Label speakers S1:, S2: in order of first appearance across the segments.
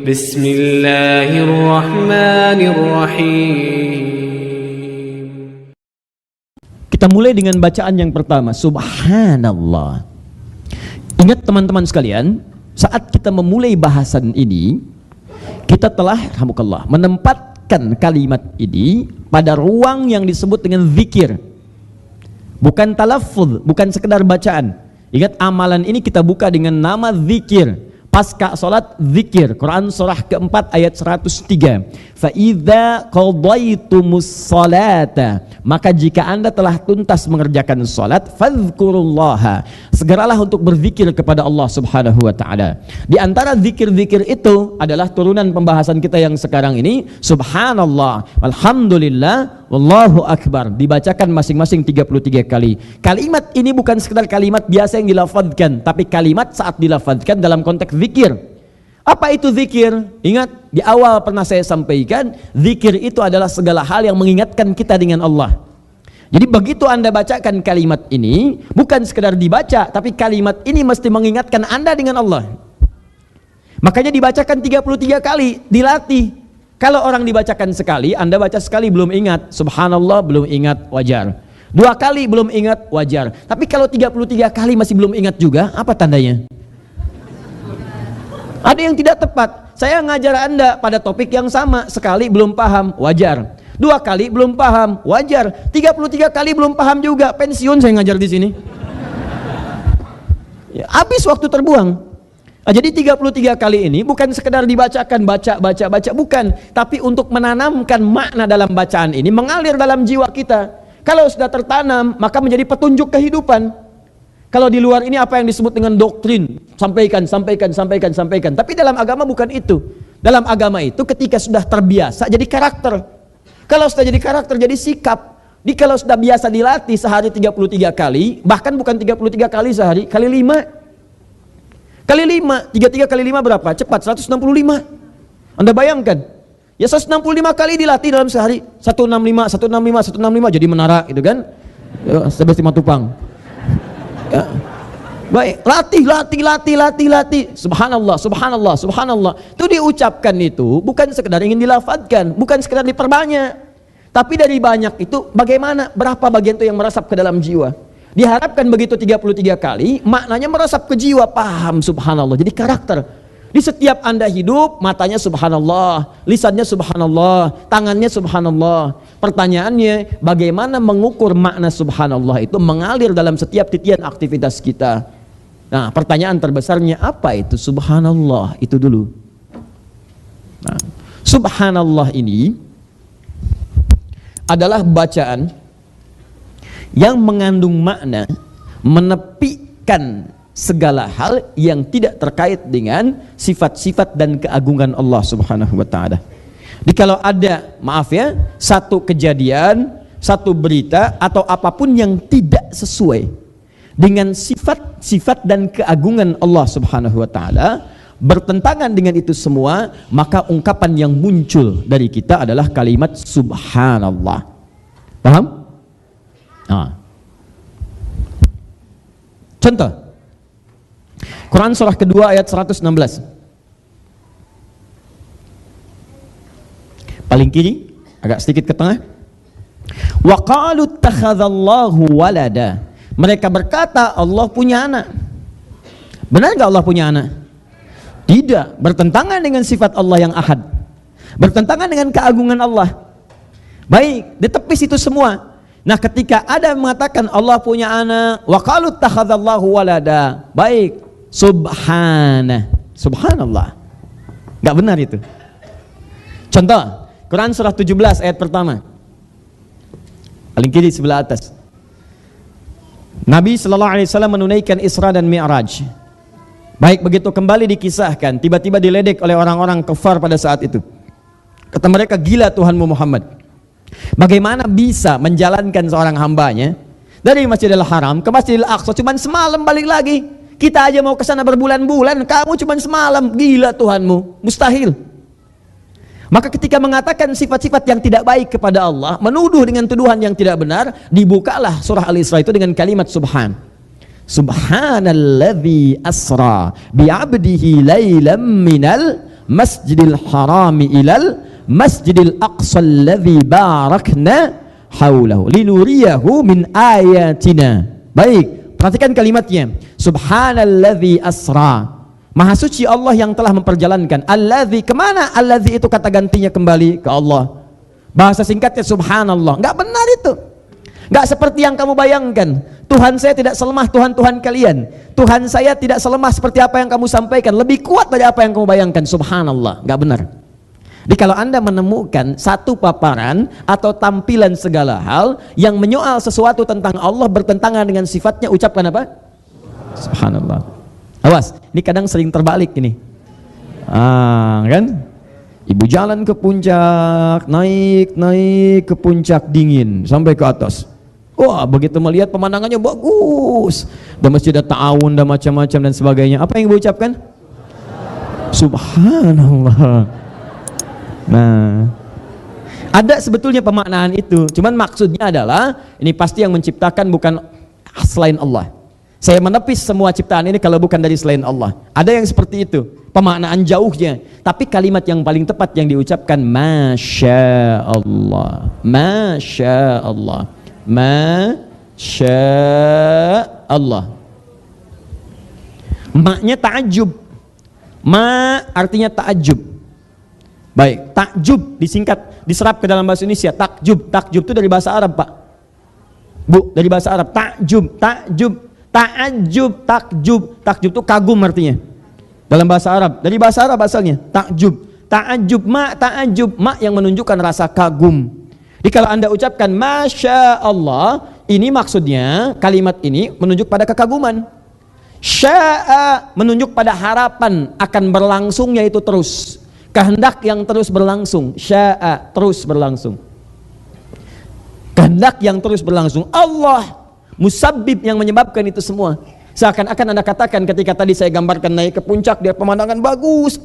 S1: Bismillahirrahmanirrahim.
S2: Kita mulai dengan bacaan yang pertama, Subhanallah. Ingat teman-teman sekalian, saat kita memulai bahasan ini, kita telah menempatkan kalimat ini pada ruang yang disebut dengan zikir. Bukan talaffuz, bukan sekedar bacaan. Ingat, amalan ini kita buka dengan nama zikir. Pasca salat zikir, Quran surah keempat ayat 103. Fa idza qadaytumus salata, maka jika Anda telah tuntas mengerjakan salat, fadhkurullaha, segeralah untuk berzikir kepada Allah Subhanahu wa taala. Di antara zikir-zikir itu adalah turunan pembahasan kita yang sekarang ini, subhanallah, alhamdulillah, wallahu akbar, dibacakan masing-masing 33 kali. Kalimat ini bukan sekedar kalimat biasa yang dilafadzkan, tapi kalimat saat dilafadzkan dalam konteks zikir. Apa itu zikir? Ingat, di awal pernah saya sampaikan, zikir itu adalah segala hal yang mengingatkan kita dengan Allah. Jadi begitu Anda bacakan kalimat ini, bukan sekedar dibaca, tapi kalimat ini mesti mengingatkan Anda dengan Allah. Makanya dibacakan 33 kali, dilatih. Kalau orang dibacakan sekali, Anda baca sekali belum ingat, subhanallah belum ingat, wajar. 2 kali belum ingat, wajar. Tapi kalau 33 kali masih belum ingat juga, apa tandanya? Ada yang tidak tepat. Saya ngajar Anda pada topik yang sama, sekali belum paham, wajar. 2 kali belum paham, wajar. 33 kali belum paham juga, pensiun saya ngajar di sini. Ya, habis waktu terbuang. Nah, jadi 33 kali ini bukan sekedar dibacakan, baca, bukan. Tapi untuk menanamkan makna dalam bacaan ini, mengalir dalam jiwa kita. Kalau sudah tertanam, maka menjadi petunjuk kehidupan. Kalau di luar ini apa yang disebut dengan doktrin, sampaikan. Tapi dalam agama bukan itu. Dalam agama itu ketika sudah terbiasa jadi karakter. Kalau sudah jadi karakter jadi sikap. Kalau sudah biasa dilatih sehari 33 kali, bahkan bukan 33 kali sehari, kali 5. Kali 5, 33 kali 5 berapa? Cepat, 165. Anda bayangkan, ya 165 kali dilatih dalam sehari. 165 jadi menara gitu kan. Ya, 11 Simatupang. Ya. Baik, latih. Subhanallah. Itu diucapkan itu bukan sekedar ingin dilafadzkan, bukan sekedar diperbanyak. Tapi dari banyak itu bagaimana, berapa bagian itu yang meresap ke dalam jiwa. Diharapkan begitu 33 kali, maknanya meresap ke jiwa, paham subhanallah. Jadi karakter. Di setiap Anda hidup, matanya subhanallah, lisannya subhanallah, tangannya subhanallah. Pertanyaannya, bagaimana mengukur makna subhanallah itu mengalir dalam setiap titian aktivitas kita? Nah, pertanyaan terbesarnya apa itu subhanallah? Itu dulu. Nah, subhanallah ini adalah bacaan yang mengandung makna menepikan segala hal yang tidak terkait dengan sifat-sifat dan keagungan Allah Subhanahu wa taala. Jadi kalau ada, maaf ya, satu kejadian, satu berita atau apapun yang tidak sesuai dengan sifat-sifat dan keagungan Allah Subhanahu wa taala, bertentangan dengan itu semua, maka ungkapan yang muncul dari kita adalah kalimat subhanallah. Paham? Nah. Contoh Quran surah kedua ayat 116. Paling kiri, agak sedikit ke tengah. Wa qalu ittakhadallahu walada. Mereka berkata Allah punya anak. Benar enggak Allah punya anak? Tidak, bertentangan dengan sifat Allah yang ahad. Bertentangan dengan keagungan Allah. Baik, ditepis itu semua. Nah, ketika ada yang mengatakan Allah punya anak, wa qalu ittakhadallahu walada. Baik, subhanallah, nggak benar itu. Contoh Quran surah 17 ayat pertama, paling kiri sebelah atas. Nabi sallallahu alaihi wasallam menunaikan Isra dan Mi'raj. Baik, begitu kembali dikisahkan, tiba-tiba diledek oleh orang-orang kafir pada saat itu. Kata mereka, gila Tuhanmu Muhammad, bagaimana bisa menjalankan seorang hambanya dari Masjidil Haram ke Masjidil Aqsa cuma semalam balik lagi? Kita aja mau ke sana berbulan-bulan, kamu cuma semalam, gila Tuhanmu, mustahil. Maka ketika mengatakan sifat-sifat yang tidak baik kepada Allah, menuduh dengan tuduhan yang tidak benar, dibukalah surah Al-Isra itu dengan kalimat subhan. Subhanalladzi asra bi'abdihi laylam minal masjidil harami ilal masjidil aqsa alladzi barakna haulahu linuriyahu min ayatina. Baik, perhatikan kalimatnya. Subhanalladzi asra. Maha suci Allah yang telah memperjalankan. Alladzi, kemana? Alladzi itu kata gantinya kembali ke Allah. Bahasa singkatnya subhanallah. Enggak benar itu. Enggak seperti yang kamu bayangkan. Tuhan saya tidak selemah Tuhan-Tuhan kalian. Tuhan saya tidak selemah seperti apa yang kamu sampaikan. Lebih kuat dari apa yang kamu bayangkan. Subhanallah. Enggak benar. Jadi kalau Anda menemukan satu paparan atau tampilan segala hal yang menyoal sesuatu tentang Allah bertentangan dengan sifatnya, ucapkan apa? Subhanallah. Awas, ini kadang sering terbalik ini. Kan? Ibu jalan ke puncak, naik ke puncak dingin sampai ke atas. Wah, begitu melihat pemandangannya bagus. Dan masjid ada ta'awun dan macam-macam dan sebagainya. Apa yang ibu ucapkan? Subhanallah. Nah, ada sebetulnya pemaknaan itu. Cuman maksudnya adalah ini pasti yang menciptakan bukan selain Allah. Saya menepis semua ciptaan ini kalau bukan dari selain Allah. Ada yang seperti itu, pemaknaan jauhnya. Tapi kalimat yang paling tepat yang diucapkan Masya Allah, Masya Allah, Masya Allah. Maknya ta'ajub. Ma artinya ta'ajub. Baik, takjub disingkat, diserap ke dalam bahasa Indonesia. Takjub, takjub itu dari bahasa Arab, Pak. Bu, dari bahasa Arab. Takjub, takjub. Ta'ajub, takjub. Takjub itu kagum artinya dalam bahasa Arab. Dari bahasa Arab asalnya takjub. Ta'ajub, ma ta'ajub, ma yang menunjukkan rasa kagum. Jadi kalau Anda ucapkan Masya Allah, ini maksudnya kalimat ini menunjuk pada kekaguman. Sya'a menunjuk pada harapan akan berlangsungnya itu terus, kehendak yang terus berlangsung. Sya'a terus berlangsung, kehendak yang terus berlangsung. Allah musabbib yang menyebabkan itu semua. Seakan-akan Anda katakan ketika tadi saya gambarkan naik ke puncak, dia pemandangan bagus,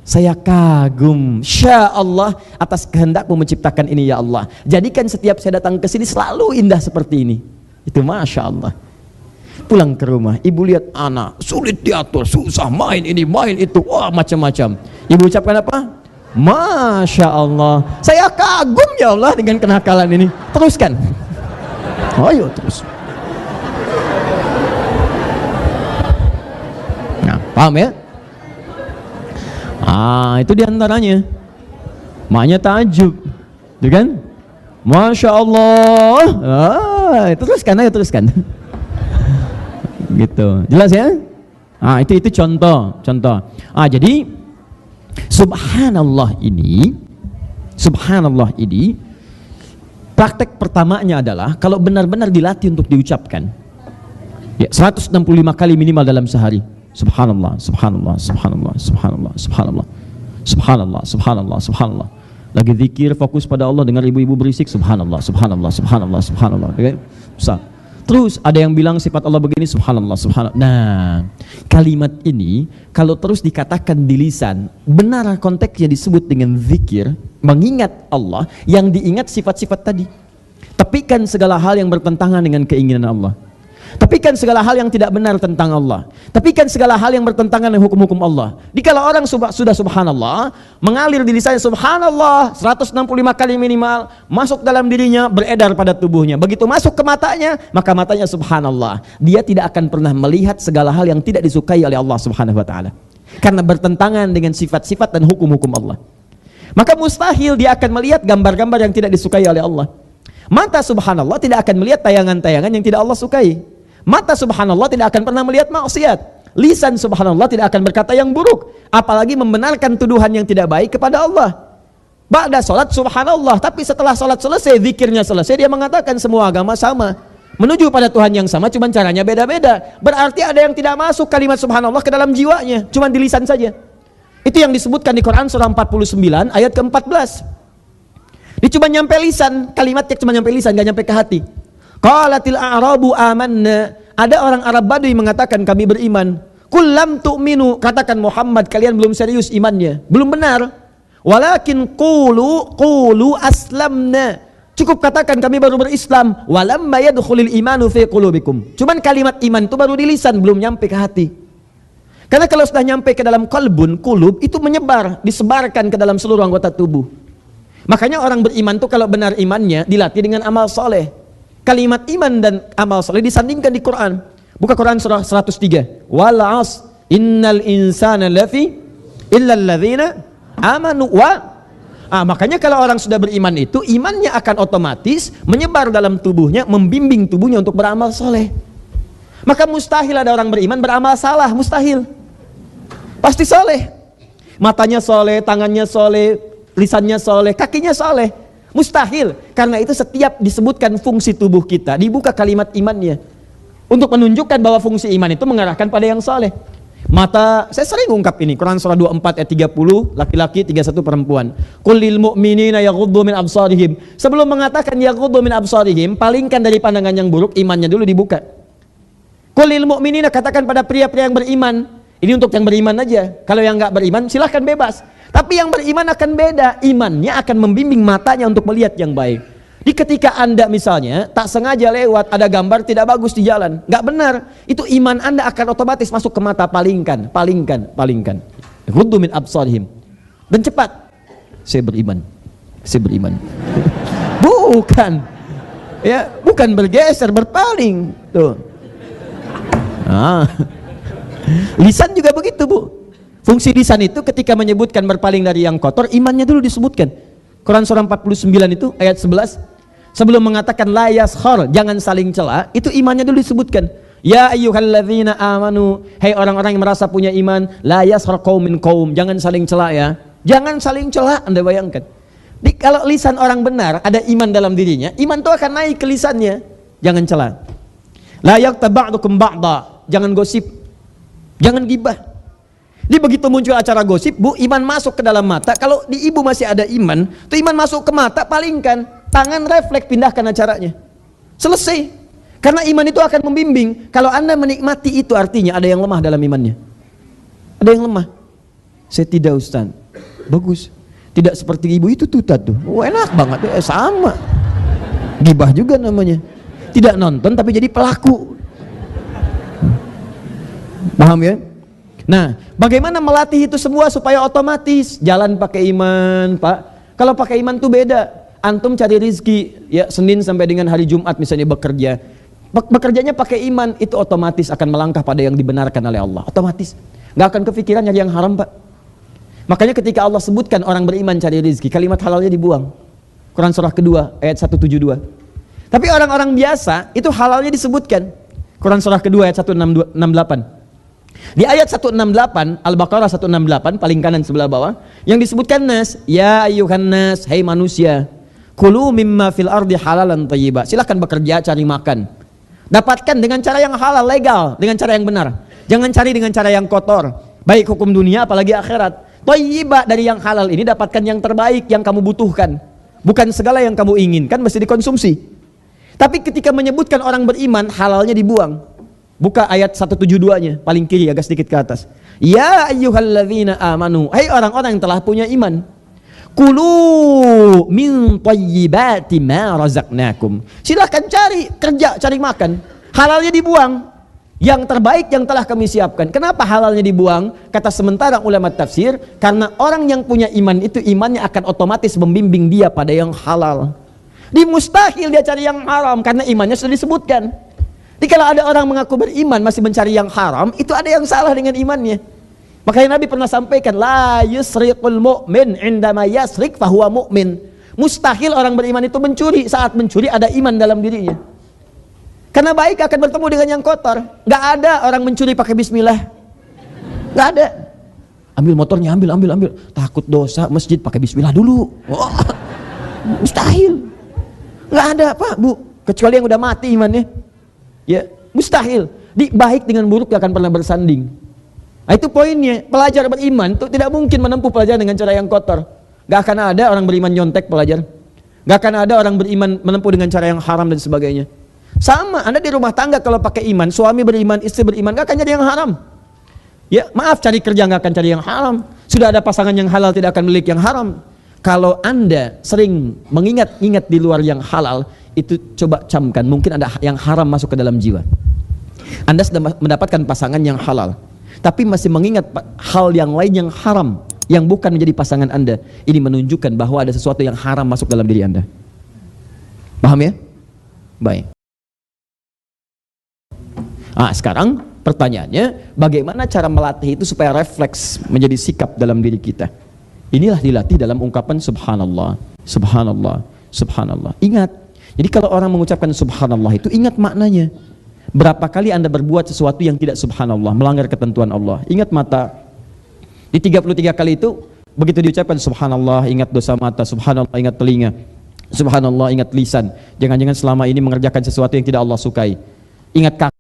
S2: saya kagum, Sya Allah atas kehendakmu menciptakan ini ya Allah. Jadikan setiap saya datang ke sini selalu indah seperti ini. Itu Masya Allah. Pulang ke rumah, ibu lihat anak sulit diatur, susah, main ini main itu, wah macam-macam. Ibu ucapkan apa? Masya Allah, saya kagum ya Allah dengan kenakalan ini. Teruskan. Ayo terus. Nah, paham ya? Itu diantaranya. Maknya ta'ajub, gitu kan? Masya Allah. Teruskan, ayo teruskan. Gitu, jelas ya? Itu contoh. Jadi Subhanallah ini praktek pertamanya adalah kalau benar-benar dilatih untuk diucapkan ya 165 kali minimal dalam sehari. Subhanallah, subhanallah, subhanallah, subhanallah, subhanallah, subhanallah, subhanallah, subhanallah. Lagi zikir fokus pada Allah, dengar ibu-ibu berisik, subhanallah, subhanallah, subhanallah, subhanallah. Terus ada yang bilang sifat Allah begini, subhanallah, subhanallah. Nah, kalimat ini kalau terus dikatakan di lisan, benar konteksnya disebut dengan zikir, mengingat Allah, yang diingat sifat-sifat tadi. Tepikan segala hal yang bertentangan dengan keinginan Allah. Tepikan segala hal yang tidak benar tentang Allah. Tepikan segala hal yang bertentangan dengan hukum-hukum Allah. Jika orang sudah subhanallah, mengalir di lisannya subhanallah 165 kali minimal, masuk dalam dirinya, beredar pada tubuhnya. Begitu masuk ke matanya, maka matanya subhanallah. Dia tidak akan pernah melihat segala hal yang tidak disukai oleh Allah Subhanahu wa taala. Karena bertentangan dengan sifat-sifat dan hukum-hukum Allah. Maka mustahil dia akan melihat gambar-gambar yang tidak disukai oleh Allah. Mata subhanallah tidak akan melihat tayangan-tayangan yang tidak Allah sukai. Mata subhanallah tidak akan pernah melihat maksiat. Lisan subhanallah tidak akan berkata yang buruk, apalagi membenarkan tuduhan yang tidak baik kepada Allah. Ba'da salat subhanallah, tapi setelah salat selesai, zikirnya selesai, dia mengatakan semua agama sama, menuju pada Tuhan yang sama, cuman caranya beda-beda. Berarti ada yang tidak masuk kalimat subhanallah ke dalam jiwanya, cuman di lisan saja. Itu yang disebutkan di Quran surah 49 ayat ke-14. Dia cuma nyampe lisan, kalimatnya cuma nyampe lisan, gak nyampe ke hati. Qalatil a'rabu amanna. Ada orang Arab Badui mengatakan kami beriman. Qul lam tu'minu, katakan Muhammad kalian belum serius imannya, belum benar. Walakin qulu aslamna. Cukup katakan kami baru berislam. Walamma yadkhulul imanu fi qulubikum. Cuman kalimat iman itu baru di lisan, belum nyampe ke hati. Karena kalau sudah nyampe ke dalam kulub, itu menyebar, disebarkan ke dalam seluruh anggota tubuh. Makanya orang beriman tuh kalau benar imannya dilatih dengan amal soleh. Kalimat iman dan amal soleh disandingkan di Quran. Buka Quran surah 103. Wal 'asr innal insana lafi illal ladzina amanu wa. Makanya kalau orang sudah beriman itu, imannya akan otomatis menyebar dalam tubuhnya, membimbing tubuhnya untuk beramal soleh. Maka mustahil ada orang beriman beramal salah, mustahil. Pasti soleh. Matanya soleh, tangannya soleh, lisannya soleh, kakinya soleh. Mustahil. Karena itu setiap disebutkan fungsi tubuh kita, dibuka kalimat imannya. Untuk menunjukkan bahwa fungsi iman itu mengarahkan pada yang soleh. Mata, saya sering ungkap ini, Quran surah 24 ayat 30, laki-laki, 31 perempuan. Qul lil mu'minina yaghuddu min absarihim. Sebelum mengatakan yaghuddu min absarihim, palingkan dari pandangan yang buruk, imannya dulu dibuka. Qul lil mu'minina, katakan pada pria-pria yang beriman. Ini untuk yang beriman aja. Kalau yang nggak beriman silahkan bebas. Tapi yang beriman akan beda. Imannya akan membimbing matanya untuk melihat yang baik. Di ketika Anda misalnya tak sengaja lewat ada gambar tidak bagus di jalan, nggak benar. Itu iman Anda akan otomatis masuk ke mata, palingkan. Ghuddu min absarihim. Dan cepat. Saya beriman. Bukan. Ya, bukan bergeser, berpaling. Tuh. Lisan juga begitu, Bu. Fungsi lisan itu ketika menyebutkan berpaling dari yang kotor, imannya dulu disebutkan. Quran surah 49 itu ayat 11. Sebelum mengatakan la yaskhar, jangan saling cela, itu imannya dulu disebutkan. Ya ayyuhalladzina amanu, hai orang-orang yang merasa punya iman, la yaskhar qaumin qaum, jangan saling cela ya. Jangan saling cela, Anda bayangkan. Kalau lisan orang benar, ada iman dalam dirinya, iman itu akan naik ke lisannya. Jangan cela. La yaghtab ba'dukum ba'da, jangan gosip. Jangan gibah. Di begitu muncul acara gosip, Bu, iman masuk ke dalam mata. Kalau di ibu masih ada iman, tuh iman masuk ke mata, palingkan. Tangan refleks, pindahkan acaranya. Selesai. Karena iman itu akan membimbing. Kalau Anda menikmati itu artinya ada yang lemah dalam imannya. Ada yang lemah. Saya tidak, Ustaz. Bagus. Tidak seperti ibu itu tutat tuh. Enak banget. Sama. Gibah juga namanya. Tidak nonton tapi jadi pelaku. Paham ya? Nah, bagaimana melatih itu semua supaya otomatis jalan pakai iman, Pak? Kalau pakai iman tuh beda. Antum cari rizki, ya Senin sampai dengan hari Jumat misalnya bekerja. Bekerjanya pakai iman, itu otomatis akan melangkah pada yang dibenarkan oleh Allah. Otomatis. Gak akan kepikiran nyari yang haram, Pak. Makanya ketika Allah sebutkan orang beriman cari rizki, kalimat halalnya dibuang. Quran surah kedua ayat 172. Tapi orang-orang biasa itu halalnya disebutkan. Quran surah kedua ayat 168. Di ayat 168 Al-Baqarah 168 paling kanan sebelah bawah yang disebutkan nas, ya ayyuhan nas, hai manusia, kulu mimma fil ardi halalan thayyiba. Silakan bekerja, cari makan. Dapatkan dengan cara yang halal, legal, dengan cara yang benar. Jangan cari dengan cara yang kotor, baik hukum dunia apalagi akhirat. Thayyiba, dari yang halal ini dapatkan yang terbaik yang kamu butuhkan. Bukan segala yang kamu inginkan mesti dikonsumsi. Tapi ketika menyebutkan orang beriman, halalnya dibuang. Buka ayat 172-nya, paling kiri agak sedikit ke atas. Ya ayyuhalladzina amanu, hai orang-orang yang telah punya iman. Kulu min thayyibati ma razaqnakum. Silakan cari kerja, cari makan. Halalnya dibuang. Yang terbaik yang telah kami siapkan. Kenapa halalnya dibuang? Kata sementara ulama tafsir, karena orang yang punya iman itu imannya akan otomatis membimbing dia pada yang halal. Di mustahil dia cari yang haram karena imannya sudah disebutkan. Jadi kalau ada orang mengaku beriman masih mencari yang haram, itu ada yang salah dengan imannya. Makanya Nabi pernah sampaikan, la yusriqul mu'min indama yasriq fahuwa mu'min. Mustahil orang beriman itu mencuri, saat mencuri ada iman dalam dirinya. Karena baik akan bertemu dengan yang kotor. Gak ada orang mencuri pakai bismillah. Gak ada. Ambil motornya, ambil. Takut dosa, masjid pakai bismillah dulu. Oh, mustahil. Gak ada, Pak, Bu. Kecuali yang udah mati imannya. Ya, mustahil. Baik dengan buruk gak akan pernah bersanding. Nah, itu poinnya. Pelajar beriman itu tidak mungkin menempuh pelajaran dengan cara yang kotor. Gak akan ada orang beriman nyontek pelajar. Gak akan ada orang beriman menempuh dengan cara yang haram dan sebagainya. Sama, Anda di rumah tangga kalau pakai iman, suami beriman, istri beriman, gak akan jadi yang haram. Ya, maaf, cari kerja gak akan cari yang haram. Sudah ada pasangan yang halal tidak akan milik yang haram. Kalau Anda sering mengingat-ingat di luar yang halal, itu coba camkan, mungkin ada yang haram masuk ke dalam jiwa. Anda sudah mendapatkan pasangan yang halal, tapi masih mengingat hal yang lain yang haram, yang bukan menjadi pasangan Anda, ini menunjukkan bahwa ada sesuatu yang haram masuk dalam diri Anda. Paham ya? Baik. Sekarang pertanyaannya, bagaimana cara melatih itu supaya refleks menjadi sikap dalam diri kita? Inilah dilatih dalam ungkapan subhanallah, subhanallah, subhanallah. Ingat, jadi kalau orang mengucapkan subhanallah itu ingat maknanya. Berapa kali Anda berbuat sesuatu yang tidak subhanallah, melanggar ketentuan Allah? Ingat mata. Di 33 kali itu, begitu diucapkan subhanallah, ingat dosa mata, subhanallah, ingat telinga, subhanallah, ingat lisan. Jangan-jangan selama ini mengerjakan sesuatu yang tidak Allah sukai. Ingat kaki.